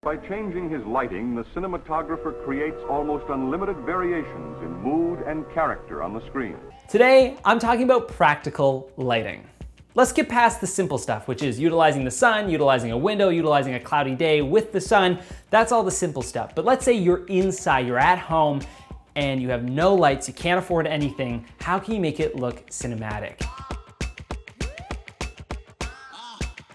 By changing his lighting, the cinematographer creates almost unlimited variations in mood and character on the screen. Today, I'm talking about practical lighting. Let's get past the simple stuff, which is utilizing the sun, utilizing a window, utilizing a cloudy day with the sun. That's all the simple stuff. But let's say you're inside, you're at home, and you have no lights, you can't afford anything. How can you make it look cinematic?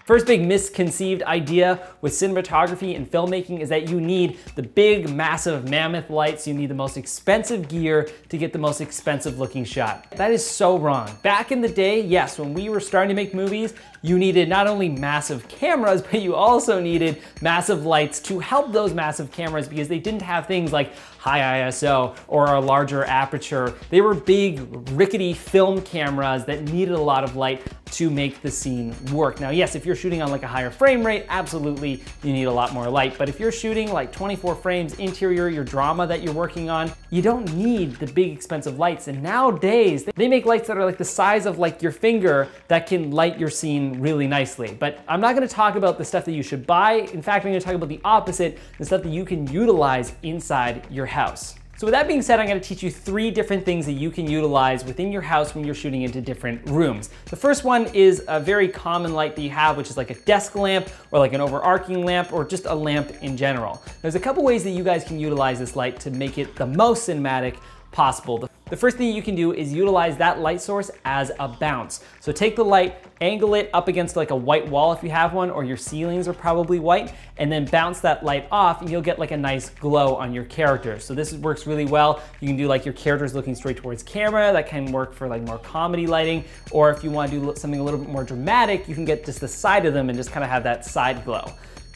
First big misconceived idea with cinematography and filmmaking is that you need the big, massive mammoth lights. You need the most expensive gear to get the most expensive looking shot. That is so wrong. Back in the day, yes, when we were starting to make movies, you needed not only massive cameras, but you also needed massive lights to help those massive cameras because they didn't have things like high ISO or a larger aperture. They were big, rickety film cameras that needed a lot of light to make the scene work. Now, yes, if you're shooting on like a higher frame rate, absolutely you need a lot more light. But if you're shooting like 24 frames interior, your drama that you're working on, you don't need the big expensive lights. And nowadays, they make lights that are like the size of like your finger that can light your scene really nicely. But I'm not gonna talk about the stuff that you should buy. In fact, I'm gonna talk about the opposite, the stuff that you can utilize inside your house. So with that being said, I'm gonna teach you 3 different things that you can utilize within your house when you're shooting into different rooms. The first one is a very common light that you have, which is like a desk lamp or like an overarching lamp or just a lamp in general. There's a couple ways that you guys can utilize this light to make it the most cinematic possible. The first thing you can do is utilize that light source as a bounce. So take the light, angle it up against like a white wall if you have one, or your ceilings are probably white, and then bounce that light off and you'll get like a nice glow on your character. So this works really well. You can do like your characters looking straight towards camera. That can work for like more comedy lighting, or if you want to do something a little bit more dramatic, you can get just the side of them and just kind of have that side glow.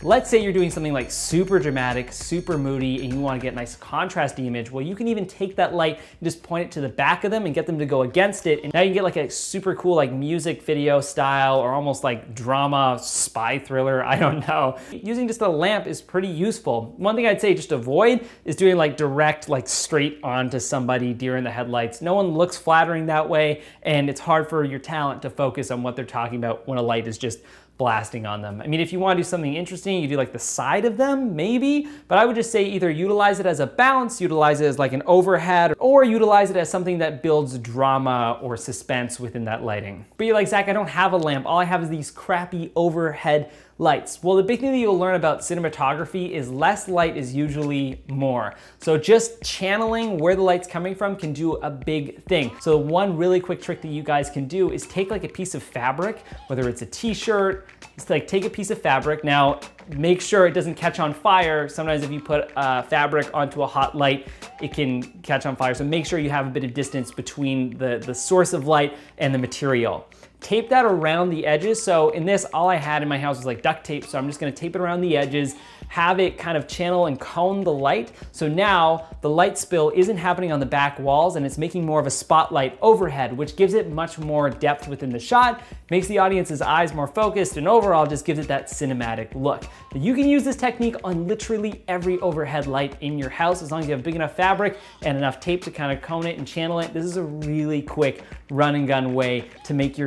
Let's say you're doing something like super dramatic, super moody, and you want to get a nice contrast image. Well, you can even take that light and just point it to the back of them and get them to go against it. And now you can get like a super cool like music video style or almost like drama, spy thriller, I don't know. Using just a lamp is pretty useful. One thing I'd say just avoid is doing like direct, like straight onto somebody during the headlights. No one looks flattering that way, and it's hard for your talent to focus on what they're talking about when a light is just blasting on them. I mean, if you want to do something interesting, you do like the side of them, maybe, but I would just say either utilize it as a bounce, utilize it as like an overhead, or utilize it as something that builds drama or suspense within that lighting. But you're like, Zach, I don't have a lamp. All I have is these crappy overhead lights. Well, the big thing that you'll learn about cinematography is less light is usually more. So just channeling where the light's coming from can do a big thing. So one really quick trick that you guys can do is take like a piece of fabric, whether it's a t-shirt, just like take a piece of fabric. Now, make sure it doesn't catch on fire. Sometimes if you put fabric onto a hot light, it can catch on fire. So make sure you have a bit of distance between the source of light and the material. Tape that around the edges. So in this, all I had in my house was like duct tape. So I'm just gonna tape it around the edges, have it kind of channel and cone the light. So now the light spill isn't happening on the back walls and it's making more of a spotlight overhead, which gives it much more depth within the shot, makes the audience's eyes more focused, and overall just gives it that cinematic look. But you can use this technique on literally every overhead light in your house as long as you have big enough fabric and enough tape to kind of cone it and channel it. This is a really quick run and gun way to make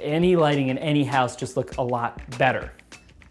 any lighting in any house just look a lot better.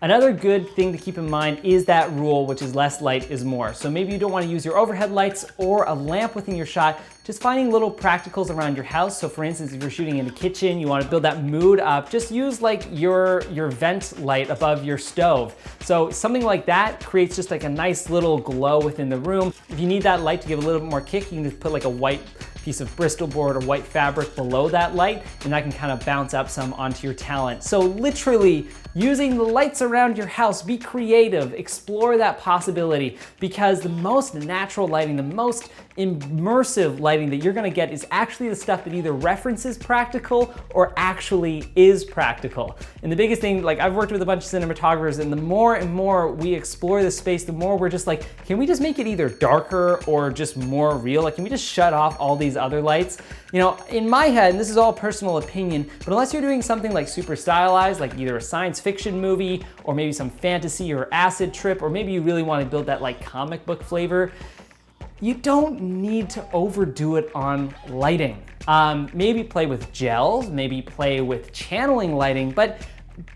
Another good thing to keep in mind is that rule, which is less light is more. So maybe you don't want to use your overhead lights or a lamp within your shot, just finding little practicals around your house. So for instance, if you're shooting in the kitchen, you want to build that mood up, just use like your vent light above your stove. So something like that creates just like a nice little glow within the room. If you need that light to give a little bit more kick, you can just put like a white piece of Bristol board or white fabric below that light, and that can kind of bounce up some onto your talent. So literally using the lights around your house, be creative, explore that possibility, because the most natural lighting, the most immersive lighting that you're gonna get is actually the stuff that either references practical or actually is practical. And the biggest thing, like I've worked with a bunch of cinematographers, and the more and more we explore this space, the more we're just like, can we just make it either darker or just more real? Like, can we just shut off all these other lights? You know, in my head, and this is all personal opinion, but unless you're doing something like super stylized, like either a science fiction movie or maybe some fantasy or acid trip, or maybe you really want to build that like comic book flavor, you don't need to overdo it on lighting. Maybe play with gels, maybe play with channeling lighting, but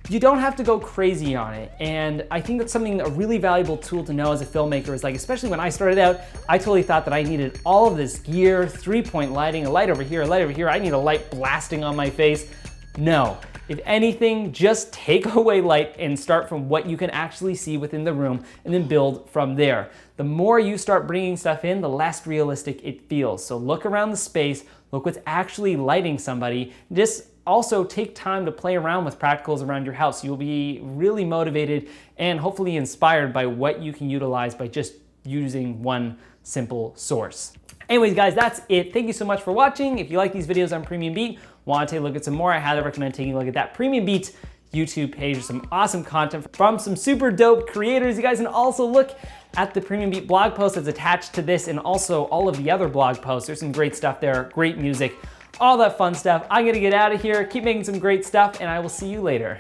you don't have to go crazy on it. And I think that's something, a really valuable tool to know as a filmmaker is like, especially when I started out, I totally thought that I needed all of this gear, 3-point lighting, a light over here, a light over here. I need a light blasting on my face. No, if anything, just take away light and start from what you can actually see within the room and then build from there. The more you start bringing stuff in, the less realistic it feels. So look around the space, look what's actually lighting somebody. Just also take time to play around with practicals around your house. You'll be really motivated and hopefully inspired by what you can utilize by just using one simple source. Anyways, guys, that's it. Thank you so much for watching. If you like these videos on PremiumBeat, want to take a look at some more, I highly recommend taking a look at that PremiumBeat YouTube page with some awesome content from some super dope creators. You guys can also look at the PremiumBeat blog post that's attached to this and also all of the other blog posts. There's some great stuff there, great music, all that fun stuff. I'm gonna get out of here, keep making some great stuff, and I will see you later.